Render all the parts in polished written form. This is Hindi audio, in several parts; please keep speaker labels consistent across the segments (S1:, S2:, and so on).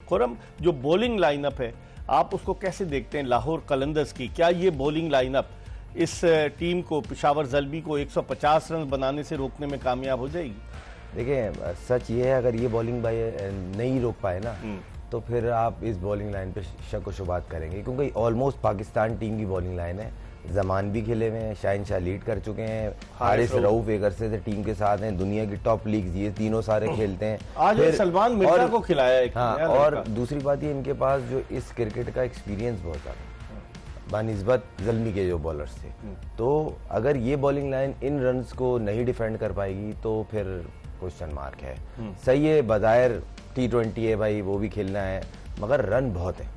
S1: खुरम, जो बॉलिंग लाइनअप है आप उसको कैसे देखते हैं लाहौर कलंदर्स की? क्या ये बॉलिंग लाइनअप इस टीम को, पेशावर ज़ल्मी को 150 रन बनाने से रोकने में कामयाब हो जाएगी?
S2: देखिए, सच ये है, अगर ये बॉलिंग नहीं रोक पाए ना तो फिर आप इस बॉलिंग लाइन पे शक व शुबात करेंगे, क्योंकि ऑलमोस्ट पाकिस्तान टीम की बॉलिंग लाइन है। जमान भी खेले हुए हैं, शाहिन शाह लीड कर चुके हैं, हारिस रऊफ एक अरसे से टीम के साथ हैं, दुनिया की टॉप लीग्स ये तीनों सारे खेलते हैं।
S1: आज सलमान मिर्जा को खिलाया एक।
S2: हाँ, और दूसरी बात ये, इनके पास जो इस क्रिकेट का एक्सपीरियंस बहुत ज़्यादा बानिस्बत ज़ल्मी के जो बॉलर्स थे। तो अगर ये बॉलिंग लाइन इन रन्स को नहीं डिफेंड कर पाएगी तो फिर क्वेश्चन मार्क है। सही है, बज़ाहिर T20 है भाई, वो भी खेलना है, मगर रन बहुत है,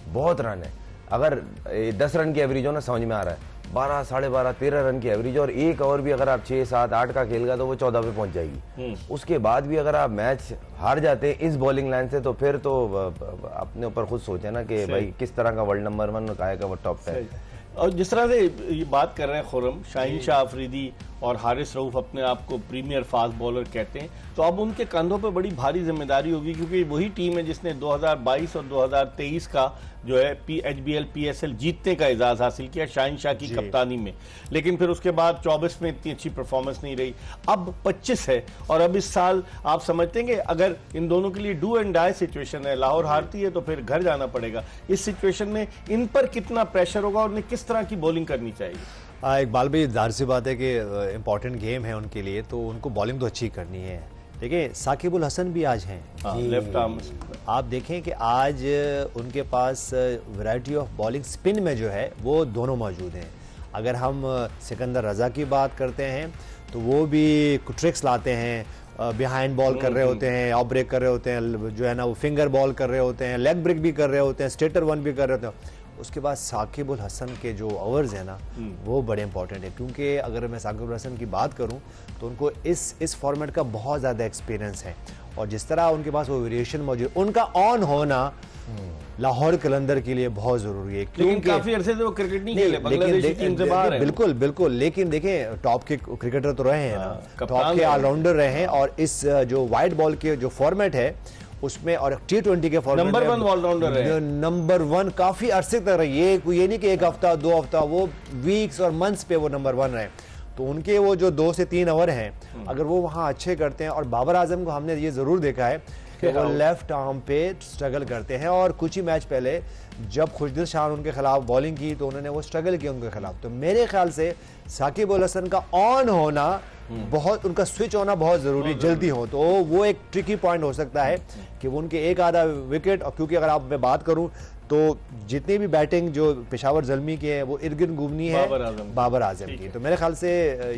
S2: बहुत रन है। अगर 10 रन की एवरेज हो ना, समझ में आ रहा है 12, 12.5, 13 रन की एवरेज, और एक ओवर भी अगर आप 6, 7, 8 का खेलेगा तो वो 14 पे पहुंच जाएगी। उसके बाद भी अगर आप मैच हार जाते हैं इस बॉलिंग लाइन से, तो फिर तो अपने ऊपर खुद सोचे ना कि भाई किस तरह का वर्ल्ड नंबर 1 का वो टॉप 10।
S1: और जिस तरह से ये बात कर रहे हैं खुरम, शाहीन शाह अफरीदी और हारिस रऊफ अपने आप को प्रीमियर फास्ट बॉलर कहते हैं, तो अब उनके कंधों पे बड़ी भारी जिम्मेदारी होगी, क्योंकि वही टीम है जिसने 2022 और 2023 का जो है HBL PSL जीतने का एजाज हासिल किया शाहीन शाह की कप्तानी में। लेकिन फिर उसके बाद 24 में इतनी अच्छी परफॉर्मेंस नहीं रही, अब 25 है, और अब इस साल आप समझते हैं कि अगर इन दोनों के लिए डू एंड डाई सिचुएशन है, लाहौर हारती है तो फिर घर जाना पड़ेगा, इस सिचुएशन में इन पर कितना प्रेशर होगा और उन्हें किस तरह की बॉलिंग करनी चाहिए?
S3: इकबाल भाई, जाहिर सी बात है कि इम्पॉर्टेंट गेम है उनके लिए, तो उनको बॉलिंग तो अच्छी करनी है। देखिए, साकिबुल हसन भी आज हैं,
S1: लेफ्ट आर्म।
S3: आप देखें कि आज उनके पास वैरायटी ऑफ बॉलिंग स्पिन में जो है वो दोनों मौजूद हैं। अगर हम सिकंदर रजा की बात करते हैं तो वो भी कुछ ट्रिक्स लाते हैं, बिहाइंड बॉल कर रहे होते हैं, ऑफ ब्रेक कर रहे होते हैं, जो है ना वो फिंगर बॉल कर रहे होते हैं, लेग ब्रेक भी कर रहे होते हैं, स्टेटर वन भी कर रहे होते हैं। उसके बाद साकिबुल हसन के जो ओवर्स हैं ना वो बड़े इंपॉर्टेंट है, क्योंकि अगर मैं साकिबुल हसन की बात करूं तो उनको इस फॉर्मेट का बहुत ज़्यादा एक्सपीरियंस है, और जिस तरह उनके पास वो वेरिएशन मौजूद, उनका ऑन होना लाहौर कलंदर के लिए बहुत जरूरी है,
S1: क्योंकि काफी अरसे से वो क्रिकेट नहीं खेले, बांग्लादेश टीम से बाहर है।
S3: बिल्कुल बिल्कुल, लेकिन देखें टॉप के क्रिकेटर तो रहे हैं ना, टॉप के ऑलराउंडर रहे हैं, और इस जो वाइड बॉल के जो फॉर्मेट है उसमें, और T20 के फॉर्मेट
S1: नंबर 1 ऑलराउंडर है,
S3: नंबर 1 काफी अरसे तक रहे। ये नहीं कि एक हफ्ता 2 हफ्ता, वो वीक्स और मंथ्स पे वो नंबर 1 रहे। तो उनके वो जो 2 से 3 ओवर हैं, अगर वो वहां अच्छे करते हैं, और बाबर आजम को हमने ये जरूर देखा है कि वो लेफ्ट आर्म पे स्ट्रगल करते हैं, और कुछ ही मैच पहले जब खुशदिल शाह उनके खिलाफ बॉलिंग की तो उन्होंने वो स्ट्रगल किया उनके खिलाफ। तो मेरे ख्याल से साकिबुल हसन का ऑन होना बहुत, उनका स्विच होना बहुत जरूरी, जल्दी हो, तो वो एक ट्रिकी पॉइंट हो सकता है कि वो उनके एक आधा विकेट, और क्योंकि अगर आप मैं बात करूं तो जितनी भी बैटिंग जो पेशावर ज़ल्मी की है वो इर्गिन घूमनी है बाबर आजम की, तो मेरे ख्याल से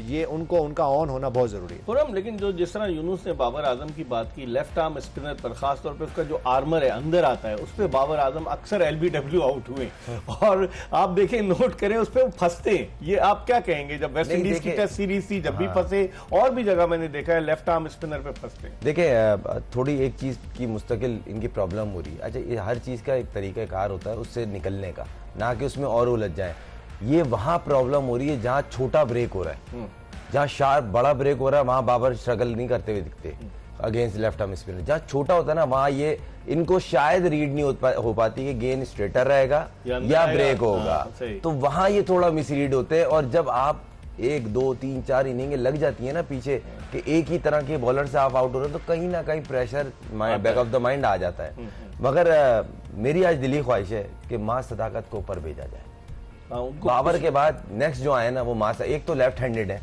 S3: ये उनका ऑन होना बहुत जरूरी है।
S1: खुरम, लेकिन जो जिस तरह यूनुस ने बाबर आजम की बात की, लेफ्ट आर्म स्पिनर पर खास तौर पे उसका जो आर्मर है अंदर आता है, उस पर बाबर आजम अक्सर LBW आउट हुए, और आप देखें, नोट करें, उस पर फंसते हैं। ये आप क्या कहेंगे, जब वेस्ट इंडीज की टेस्ट सीरीज थी जब भी फंसे, और भी जगह मैंने देखा है लेफ्ट आर्म स्पिनर पे फंसते हैं।
S2: देखिए, थोड़ी एक चीज की मुस्तकिल इनकी प्रॉब्लम हो रही है। अच्छा, ये हर चीज का एक तरीका होता है उससे निकलने का, ना कि उसमें और उलझ जाए। ये वहां प्रॉब्लम हो रही है जहां छोटा ब्रेक हो रहा है, जहां शार्प बड़ा ब्रेक हो रहा है, वहां बाबर स्ट्रगल नहीं करते हुए दिखते अगेंस्ट लेफ्ट आर्म स्पिनर। जहां छोटा होता है ना, वहां ये इनको शायद रीड नहीं हो पाती कि गेंद स्ट्रेटर रहेगा या ब्रेक होगा, तो वहां ये थोड़ा मिसरीड होते हैं। और जब आप 1, 2, 3, 4 इनिंगें लग जाती है ना पीछे कि एक ही तरह के बॉलर से आप आउट हो रहे हो, तो कहीं ना कहीं pressure back of the mind आ जाता है। मगर मेरी आज दिली ख्वाहिश है कि मां सदाकत को ऊपर भेजा जाए। बाबर के बाद नेक्स्ट जो आए ना वो मासा, एक तो लेफ्ट हैंडेड है,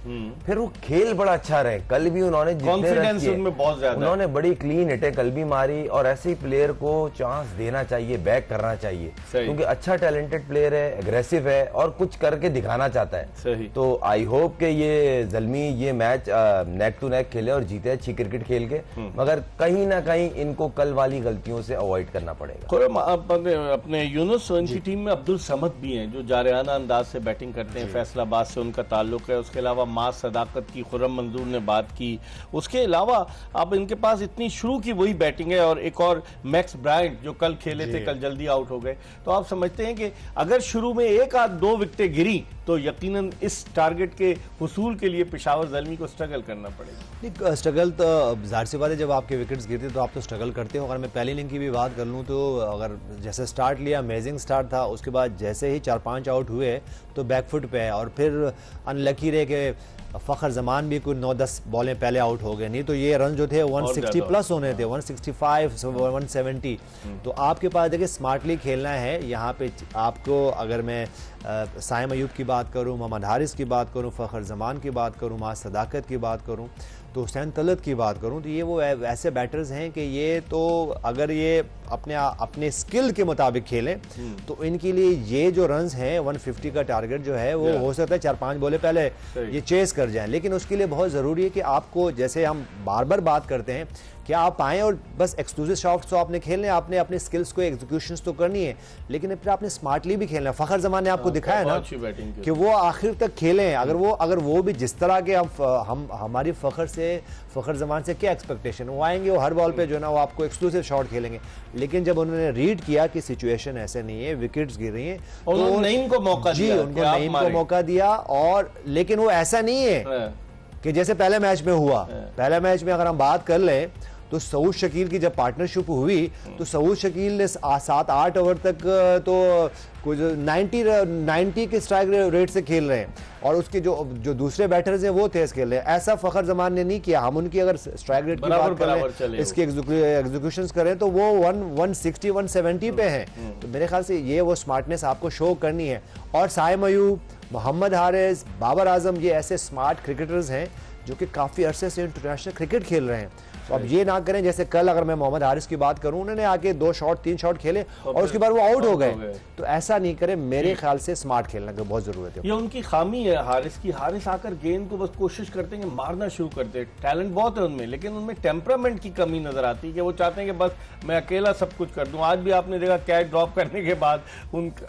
S2: फिर वो खेल बड़ा अच्छा रहे। कल भी उन्होंने
S1: कॉन्फिडेंस उनमें बहुत ज्यादा,
S2: उन्होंने बड़ी क्लीन हिटें कल भी मारी, और ऐसे ही प्लेयर को चांस देना चाहिए, बैक करना चाहिए, क्योंकि अच्छा टैलेंटेड प्लेयर है, एग्रेसिव है और कुछ करके दिखाना चाहता है। तो आई होप कि ये ज़ल्मी ये मैच नेक टू नेक खेले और जीते अच्छी क्रिकेट खेल के, मगर कहीं ना कहीं इनको कल वाली गलतियों से अवॉइड करना पड़ेगा।
S1: अपने यूनुस, इनकी टीम में अब्दुल समद भी हैं जो जा रहे शायाना अंदाज से बैटिंग करते हैं, फैसलाबाद से उनका ताल्लुक है। उसके अलावा मास सदाकत की खुर्रम मंजूर ने बात की। उसके अलावा अब इनके पास इतनी शुरू की वही बैटिंग है, और एक और मैक्स ब्रायंट जो कल खेले थे, कल जल्दी आउट हो गए। तो आप समझते हैं कि अगर शुरू में एक आध दो विकेटें गिरी तो यकीनन इस टारगेट के हुसूल के लिए पेशावर ज़ल्मी को स्ट्रगल करना पड़ेगा।
S3: स्ट्रगल तो जाहिर सी बात है, जब आपके विकेट्स गिरते तो आप तो स्ट्रगल करते हो। अगर मैं पहली इनिंग की भी बात कर लूँ तो अगर जैसे स्टार्ट लिया, अमेजिंग स्टार्ट था, उसके बाद जैसे ही 4-5 आउट हुए तो बैकफुट पे है, और फिर अनलकी रहे कि फ़खर जमान भी कुछ 9-10 बॉलें पहले आउट हो गए, नहीं तो ये रन जो थे 160 प्लस होने थे, 165 170। तो आपके पास देखिए स्मार्टली खेलना है यहाँ पे आपको। अगर मैं साइम अयूब की बात करूँ, मोहम्मद हारिस की बात करूँ, फ़खर जमान की बात करूँ, मास सदाकत की बात करूँ, तो हुसैन तलत की बात करूं, तो ये वो ऐसे बैटर्स हैं कि ये तो अगर ये अपने स्किल के मुताबिक खेलें तो इनके लिए ये जो रन्स हैं 150 का टारगेट जो है वो हो सकता है 4-5 बॉलें पहले ये चेस कर जाएं। लेकिन उसके लिए बहुत ज़रूरी है कि आपको, जैसे हम बार बार बात करते हैं, कि आप आएँ और बस एक्सक्लूसिव शॉट्स तो आपने खेलने, आपने अपने स्किल्स को एग्जीक्यूशंस तो करनी है, लेकिन फिर आपने स्मार्टली भी खेलना है। फ़खर जमान ने आपको दिखाया ना कि वो आखिर तक खेलें। अगर वो भी जिस तरह के हम हमारी फ़खर जमान से क्या एक्सपेक्टेशन, वो आएंगे, वो हर बॉल पे जो ना वो आपको एक्सक्लूसिव शॉट खेलेंगे। लेकिन जब उन्होंने रीड किया कि सिचुएशन ऐसे नहीं है, विकेट्स गिर रही हैं,
S1: तो नईम को मौका दिया,
S3: उनको नईम को मौका दिया। और लेकिन वो ऐसा नहीं है कि जैसे पहले मैच में हुआ। पहले मैच में अगर हम बात कर लें तो सऊद शकील की जब पार्टनरशिप हुई तो सऊद शकील ने 7-8 ओवर तक तो कुछ 90 के स्ट्राइक रेट से खेल रहे हैं, और उसके जो दूसरे बैटर्स हैं वो तेज खेल रहे हैं। ऐसा फ़खर जमान ने नहीं किया। हम उनकी अगर स्ट्राइक रेट की बात करें, इसके एग्जीक्यूशंस करें तो वो 160 170 पे हैं। तो मेरे ख्याल से ये वो स्मार्टनेस आपको शो करनी है। और साइम अयूब, मोहम्मद हारिस, बाबर आजम, ये ऐसे स्मार्ट क्रिकेटर्स हैं जो कि काफ़ी अरसे से इंटरनेशनल क्रिकेट खेल रहे हैं। तो अब ये ना करें जैसे कल, अगर मैं मोहम्मद हारिस की बात करूं, उन्होंने आके 2 शॉट 3 शॉट खेले और उसके बाद वो आउट हो गए। तो ऐसा नहीं करें, मेरे ख्याल से स्मार्ट खेलने की बहुत जरूरत है।
S1: ये उनकी खामी है हारिस की। हारिस आकर गेंद को बस कोशिश करते हैं कि मारना शुरू करते हैं। टैलेंट बहुत है उनमें, लेकिन उनमें टेम्परामेंट की कमी नजर आती है कि वो चाहते हैं कि बस मैं अकेला सब कुछ कर दूं। आज भी आपने देखा कैच ड्रॉप करने के बाद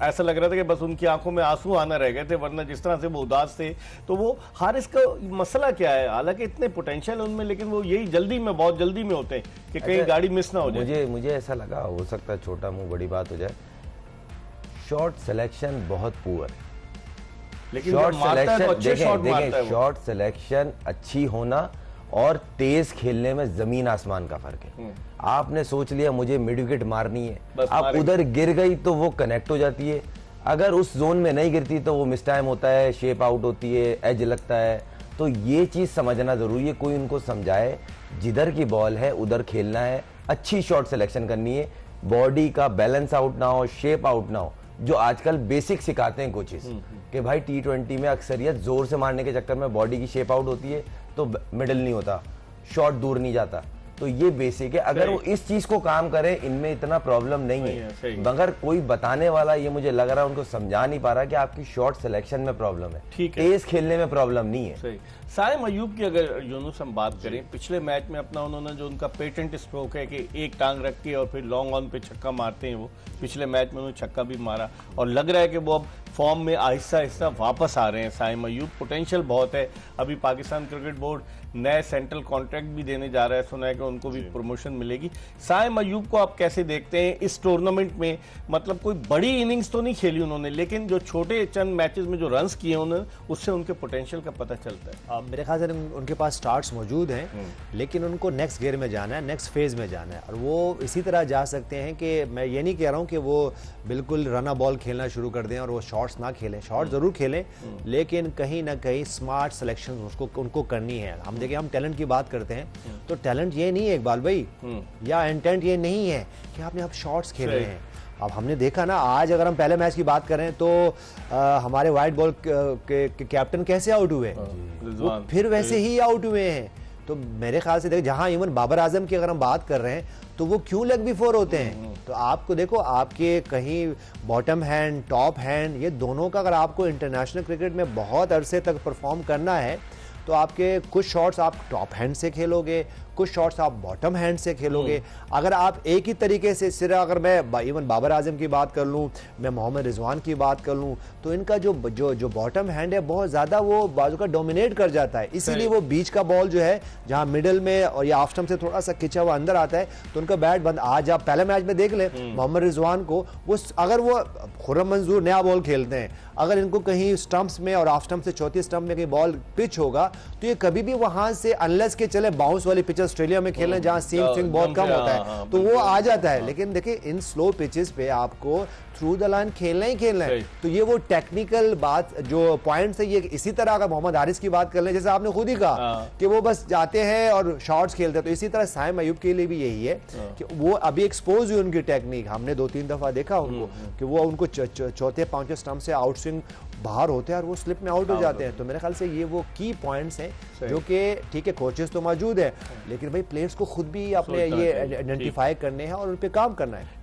S1: ऐसा लग रहा था कि बस उनकी आंखों में आंसू आना रह गए थे, वरना जिस तरह से वो उदास थे। तो वो हारिस का मसला क्या है? हालांकि इतने पोटेंशियल उनमें, लेकिन वो यही बहुत जल्दी में होते हैं कि कहीं गाड़ी मिस ना हो जाए।
S2: मुझे ऐसा लगा, हो सकता है छोटा मुंह बड़ी बात हो जाए, शॉट सिलेक्शन बहुत पुअर है।
S1: लेकिन
S2: शॉट
S1: सिलेक्शन,
S2: शॉट सिलेक्शन अच्छी होना और तेज खेलने में जमीन आसमान का फर्क है। आपने सोच लिया मुझे मिड विकेट मारनी है, आप उधर गिर गई तो वो कनेक्ट हो जाती है। अगर उस जोन में नहीं गिरती तो वो मिस टाइम होता है, शेप आउट होती है, एज लगता है। तो ये चीज समझना जरूरी है, कोई उनको समझाए जिधर की बॉल है उधर खेलना है, अच्छी शॉट सिलेक्शन करनी है, बॉडी का बैलेंस आउट ना हो, शेप आउट ना हो, जो आजकल बेसिक सिखाते हैं कोचेस कि भाई T20 में अक्सरियत जोर से मारने के चक्कर में बॉडी की शेप आउट होती है तो मिडल नहीं होता, शॉट दूर नहीं जाता। तो ये बेसिक है। अगर वो इस चीज को काम करें, इनमें इतना प्रॉब्लम नहीं है। मगर कोई बताने वाला, ये मुझे लग रहा है उनको समझा नहीं पा रहा कि आपकी शॉट सिलेक्शन में प्रॉब्लम है, तेज खेलने में प्रॉब्लम नहीं है।
S1: साइम अयूब की अगर यूनुस हम बात करें, पिछले मैच में अपना उन्होंने जो उनका पेटेंट स्ट्रोक है कि एक टांग रख के और फिर लॉन्ग ऑन पे छक्का मारते हैं, वो पिछले मैच में उन्होंने छक्का भी मारा और लग रहा है कि वो अब फॉर्म में आहिस्ता आहिस्ता वापस आ रहे हैं। साइम अयूब पोटेंशियल बहुत है। अभी पाकिस्तान क्रिकेट बोर्ड नए सेंट्रल कॉन्ट्रैक्ट भी देने जा रहा है, सुना है कि उनको भी प्रमोशन मिलेगी। साइम अयूब को आप कैसे देखते हैं इस टूर्नामेंट में? मतलब कोई बड़ी इनिंग्स तो नहीं खेली उन्होंने, लेकिन जो छोटे चंद मैचेस में जो रन्स किए उन्होंने, उससे उनके पोटेंशियल का पता चलता है।
S3: मेरे ख्याल से उनके पास स्टार्ट्स मौजूद हैं, लेकिन उनको नेक्स्ट गियर में जाना है, नेक्स्ट फेज में जाना है, और वो इसी तरह जा सकते हैं कि मैं ये नहीं कह रहा हूँ कि वो बिल्कुल रन बॉल खेलना शुरू कर दें और वो शॉट्स ना खेलें, शॉट जरूर खेलें, लेकिन कहीं ना कहीं स्मार्ट सिलेक्शन उनको करनी है। हम देखिए, हम टैलेंट की बात करते हैं तो टैलेंट ये नहीं है इकबाल भाई, या इंटेंट ये नहीं है कि आपने आप शॉट्स खेल रहे हैं। अब हमने देखा ना, आज अगर हम पहले मैच की बात करें तो हमारे वाइट बॉल के कैप्टन कैसे आउट हुए, वो फिर वैसे ही आउट हुए हैं। तो मेरे ख्याल से देखो, जहां इवन बाबर आजम की अगर हम बात कर रहे हैं तो वो क्यों लेग बिफोर होते हैं। तो आपको देखो, आपके कहीं बॉटम हैंड, टॉप हैंड, ये दोनों का अगर आपको इंटरनेशनल क्रिकेट में बहुत अरसे तक परफॉर्म करना है तो आपके कुछ शॉट्स आप टॉप हैंड से खेलोगे, कुछ शॉट्स आप बॉटम हैंड से खेलोगे। अगर आप एक ही तरीके से सिर्फ, अगर मैं इवन बाबर आजम की बात कर लूँ, मैं मोहम्मद रिजवान की बात कर लूँ, तो इनका जो बॉटम हैंड है बहुत ज़्यादा वो बाजू का डोमिनेट कर जाता है, इसीलिए वो बीच का बॉल जो है जहाँ मिडिल में और या ऑफ स्टंप से थोड़ा सा खिंचा हुआ अंदर आता है तो उनका बैट बंद। आज आप पहले मैच में देख लें मोहम्मद रिजवान को, वो अगर वो खुर्रम मंजूर नया बॉल खेलते हैं, अगर इनको कहीं स्टंप्स में और ऑफ स्टंप से चौथी स्टंप में कहीं बॉल पिच होगा तो ये कभी भी वहां से, अनलेस के चले बाउंस वाली पिच ऑस्ट्रेलिया में खेलने जहां सीम स्विंग बहुत कम होता है तो वो आ जाता है। लेकिन देखिए इन स्लो पिचेस पे आपको थ्रू द लाइन खेलना ही खेलना है, तो ये वो टेक्निकल बात जो पॉइंट्स है ये इसी तरह अगर मोहम्मद हारिस की बात कर लें, जैसे आपने खुद ही कहा कि वो बस जाते हैं और शॉट्स खेलते हैं, तो इसी तरह साइम अयूब के लिए भी यही है कि वो अभी एक्सपोज हुई उनकी टेक्निक, हमने 2-3 दफा देखा उनको कि वो उनको चौथे पांचवें स्टंप से आउट स्विंग बाहर होते हैं और वो स्लिप में आउट हो जाते हैं। तो मेरे ख्याल से ये वो की पॉइंट्स हैं जो कि ठीक है कोचेस तो मौजूद है लेकिन भाई प्लेयर्स को खुद भी अपने ये आइडेंटिफाई करने हैं और उन पे काम करना है।